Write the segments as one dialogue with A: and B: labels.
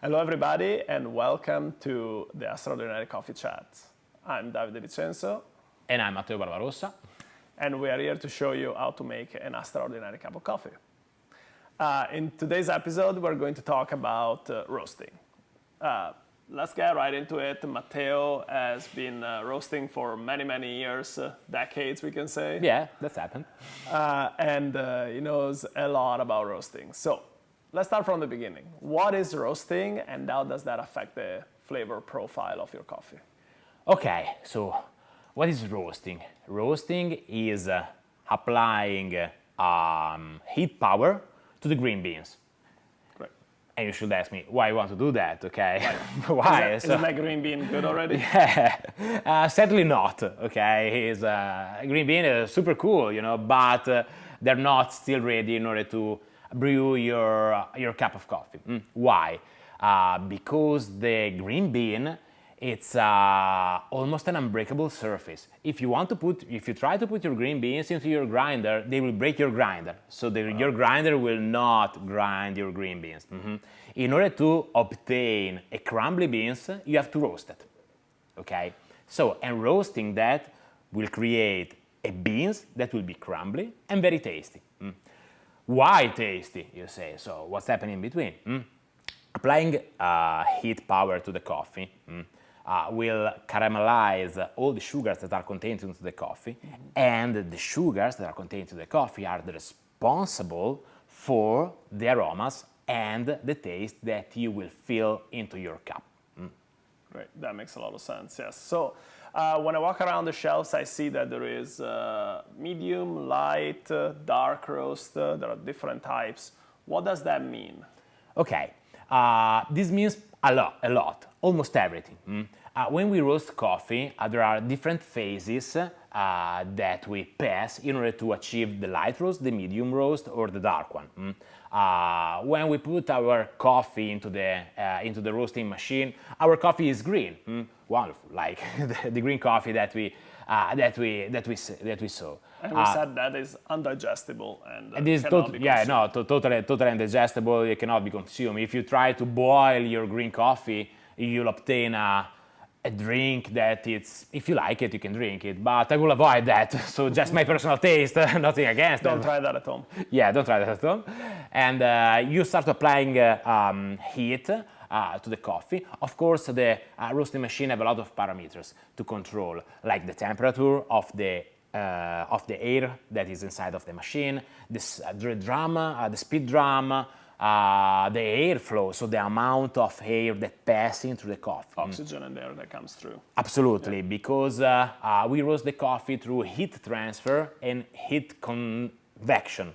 A: Hello everybody and welcome to the Astraordinary Coffee Chats. I'm Davide Censo
B: And I'm Matteo Barbarossa.
A: and we are here to show you how to make an extraordinary cup of coffee. In today's episode we're going to talk about roasting. Let's get right into it. Matteo has been roasting for many years, decades we can say.
B: Yeah, that's happened.
A: And he knows a lot about roasting. So let's start from the beginning. What is roasting and how does that affect the flavor profile of your coffee?
B: Okay, so what is roasting? Roasting is applying heat power to the green beans.
A: Great.
B: And you should ask me why you want to do that, okay? Why?
A: Isn't that green bean good already?
B: Yeah, certainly not, okay? Green bean is super cool, but they're not still ready in order to brew your cup of coffee. Why? Because the green bean, it's almost an unbreakable surface. If you try to put your green beans into your grinder, they will break your grinder. So your grinder will not grind your green beans. In order to obtain a crumbly beans, you have to roast it. Okay? So, and roasting that will create a beans that will be crumbly and very tasty. Why tasty, you say? So what's happening in between? Applying heat power to the coffee will caramelize all the sugars that are contained into the coffee, and the sugars that are contained into the coffee are responsible for the aromas and the taste that you will feel into your cup.
A: Great, that makes a lot of sense, yes. So when I walk around the shelves, I see that there is medium, light, dark roast. There are different types. What does that mean?
B: Okay, this means a lot, almost everything. When we roast coffee, there are different phases that we pass in order to achieve the light roast, the medium roast, or the dark one. When we put our coffee into the roasting machine, our coffee is green. Wonderful, like the green coffee that we saw.
A: And we said that is undigestible and
B: it is
A: cannot be consumed.
B: totally indigestible. It cannot be consumed. If you try to boil your green coffee, you'll obtain a drink that if you like it, you can drink it. But I will avoid that. So just my personal taste, nothing against.
A: Don't try that at home.
B: Yeah, don't try that at home. And you start applying heat to the coffee. Of course, the roasting machine have a lot of parameters to control, like the temperature of the air that is inside of the machine, the drum, the speed drum, the airflow, so the amount of air that passes into the coffee.
A: Oxygen and air that comes through.
B: Absolutely, yeah. Because we roast the coffee through heat transfer and heat convection.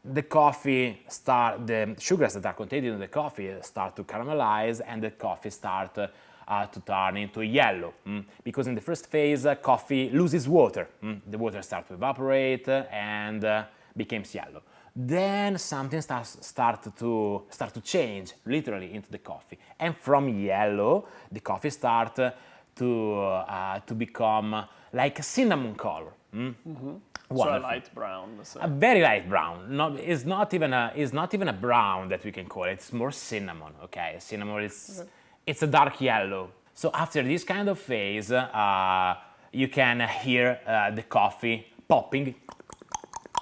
B: The sugars that are contained in the coffee start to caramelize, and the coffee start to turn into yellow, because in the first phase coffee loses water. The water starts to evaporate and becomes yellow. Then something start to change literally into the coffee, and from yellow the coffee start to become like a cinnamon color.
A: So a light brown.
B: A very light brown. It's not even a brown that we can call it. It's more cinnamon. Okay, cinnamon is. Okay. It's a dark yellow. So after this kind of phase, you can hear the coffee popping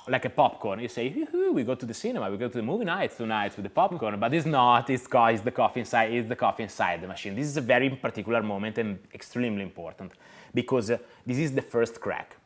B: like a popcorn. You say, we go to the cinema, we go to the movie night tonight with the popcorn, but it's not. It's the coffee inside. It's the coffee inside the machine. This is a very particular moment and extremely important, because this is the first crack.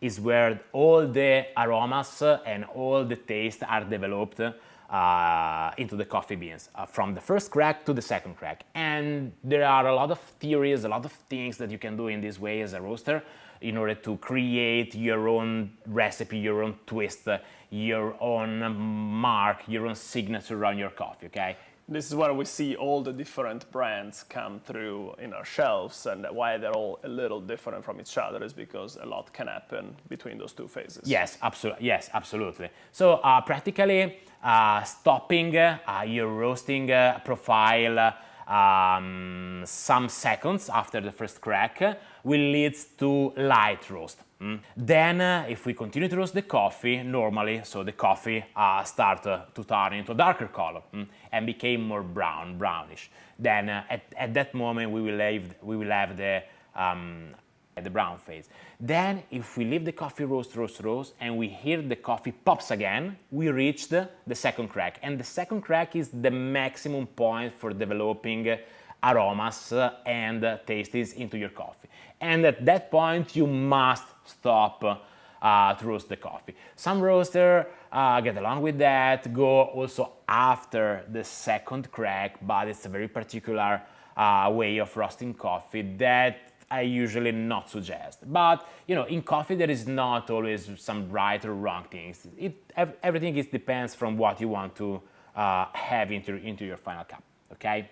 B: Is where all the aromas and all the taste are developed into the coffee beans, from the first crack to the second crack. And there are a lot of theories, a lot of things that you can do in this way as a roaster in order to create your own recipe, your own twist, your own mark, your own signature on your coffee, okay?
A: This is where we see all the different brands come through in our shelves, and why they're all a little different from each other is because a lot can happen between those two phases.
B: Yes, absolutely. So practically stopping your roasting profile some seconds after the first crack will lead to light roast. Then, if we continue to roast the coffee normally, so the coffee start to turn into a darker color and became more brownish. Then, at that moment, we will have the brown phase. Then, if we leave the coffee roast, and we hear the coffee pops again, we reached the second crack. And the second crack is the maximum point for developing aromas and tastes into your coffee. And at that point, you must stop to roast the coffee. Some roasters get along with that, go also after the second crack, but it's a very particular way of roasting coffee that I usually not suggest. But in coffee there is not always some right or wrong things. Everything depends from what you want to have into your final cup. Okay.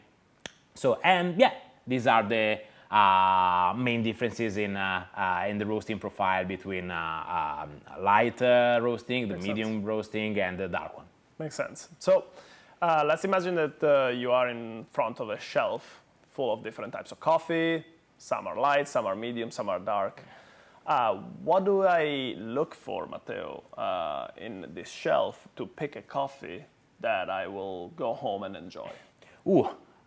B: So these are the main differences in the roasting profile between light roasting, the medium roasting, and the dark one.
A: Makes sense. So let's imagine that you are in front of a shelf full of different types of coffee. Some are light, some are medium, some are dark. What do I look for, Matteo, in this shelf to pick a coffee that I will go home and enjoy?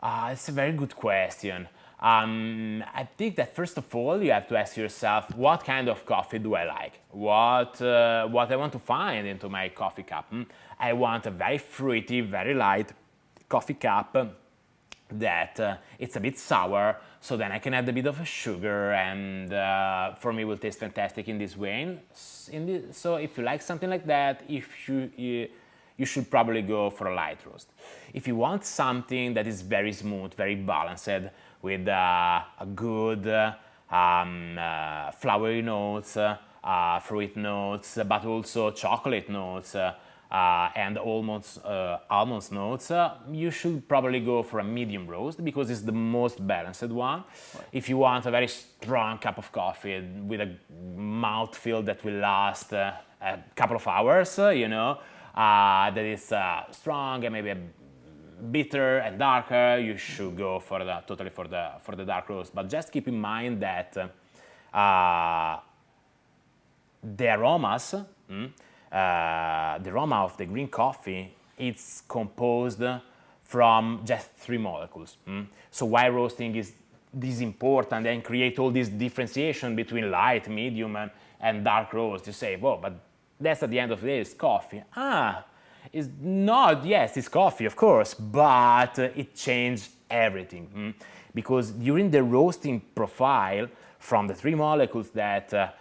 B: It's a very good question. I think that first of all, you have to ask yourself, what kind of coffee do I like? What I want to find into my coffee cup? I want a very fruity, very light coffee cup that it's a bit sour, so then I can add a bit of sugar, and for me it will taste fantastic in this way. So if you like something like that, you should probably go for a light roast. If you want something that is very smooth, very balanced, with a good flowery notes, fruit notes, but also chocolate notes, and almonds notes, you should probably go for a medium roast because it's the most balanced one. Right. If you want a very strong cup of coffee with a mouthfeel that will last a couple of hours, that is strong and maybe bitter and darker, you should go for the dark roast. But just keep in mind that the aromas. The aroma of the green coffee, it's composed from just 3 molecules. So why roasting is this important and create all this differentiation between light, medium, and dark roast? You say, well, but that's at the end of the day, it's coffee. It's not, yes, it's coffee, of course, but it changed everything. Because during the roasting profile, from the 3 molecules that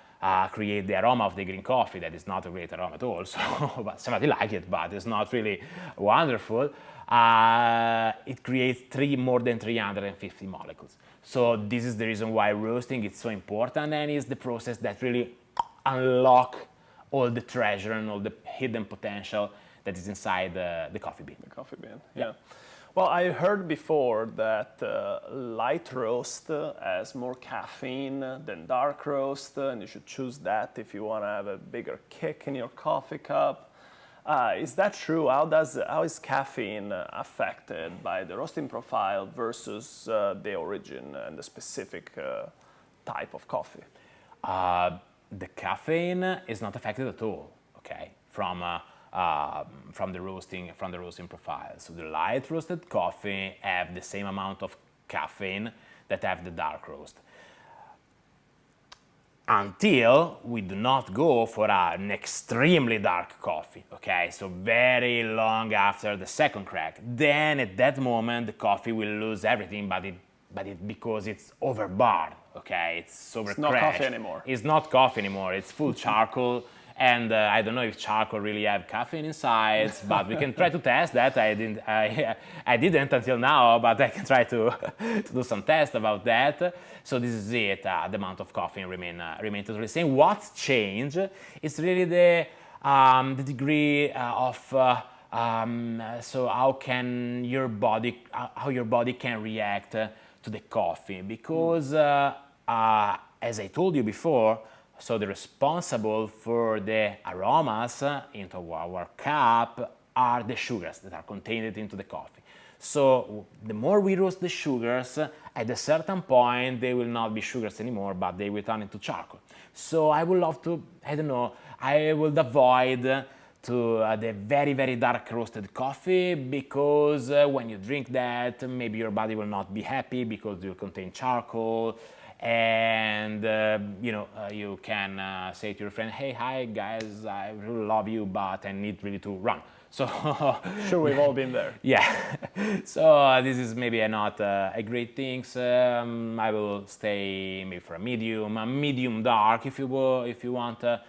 B: create the aroma of the green coffee, that is not a great aroma at all, so but somebody like it, but it's not really wonderful. It creates more than 350 molecules. So this is the reason why roasting is so important, and is the process that really unlock all the treasure and all the hidden potential that is inside the coffee bean.
A: The coffee bean, yeah. Well, I heard before that light roast has more caffeine than dark roast, and you should choose that if you want to have a bigger kick in your coffee cup. Is that true? How is caffeine affected by the roasting profile versus the origin and the specific type of coffee?
B: The caffeine is not affected at all, okay, from the roasting profile. So the light roasted coffee have the same amount of caffeine that have the dark roast, until we do not go for an extremely dark coffee, okay? So very long after the second crack. Then at that moment the coffee will lose everything, because it's overbarred, okay? It's overcrashed. It's not coffee anymore. It's not coffee anymore. It's full charcoal. And I don't know if charcoal really have caffeine inside, but we can try to test that. I didn't until now, but I can try to do some tests about that. So this is it. The amount of caffeine remain totally the same. What's changed is really the degree of so how your body can react to the coffee, because as I told you before. So the responsible for the aromas into our cup are the sugars that are contained into the coffee. So the more we roast the sugars, at a certain point they will not be sugars anymore, but they will turn into charcoal. So I would love to, I don't know, I would avoid to the very, very dark roasted coffee, because when you drink that, maybe your body will not be happy because it will contain charcoal. And you can say to your friend, hey, hi guys, I really love you, but I need really to run. So
A: Sure, we've all been there.
B: yeah, so this is maybe not a great thing. I will stay maybe for a medium dark if you want a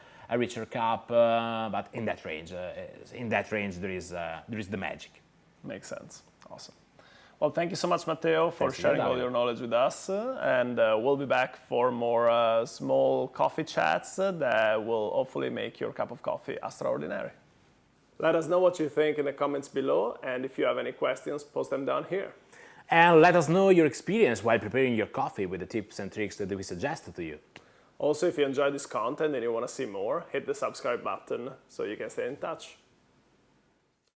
B: richer cup, but in that range, there is the magic.
A: Makes sense. Awesome. Well, thank you so much, Matteo, for
B: Thanks a lot,
A: sharing all
B: Davide.
A: your knowledge with us. And we'll be back for more small coffee chats that will hopefully make your cup of coffee extraordinary. Let us know what you think in the comments below. And if you have any questions, post them down here.
B: And let us know your experience while preparing your coffee with the tips and tricks that we suggested to you.
A: Also, if you enjoyed this content and you want to see more, hit the subscribe button so you can stay in touch.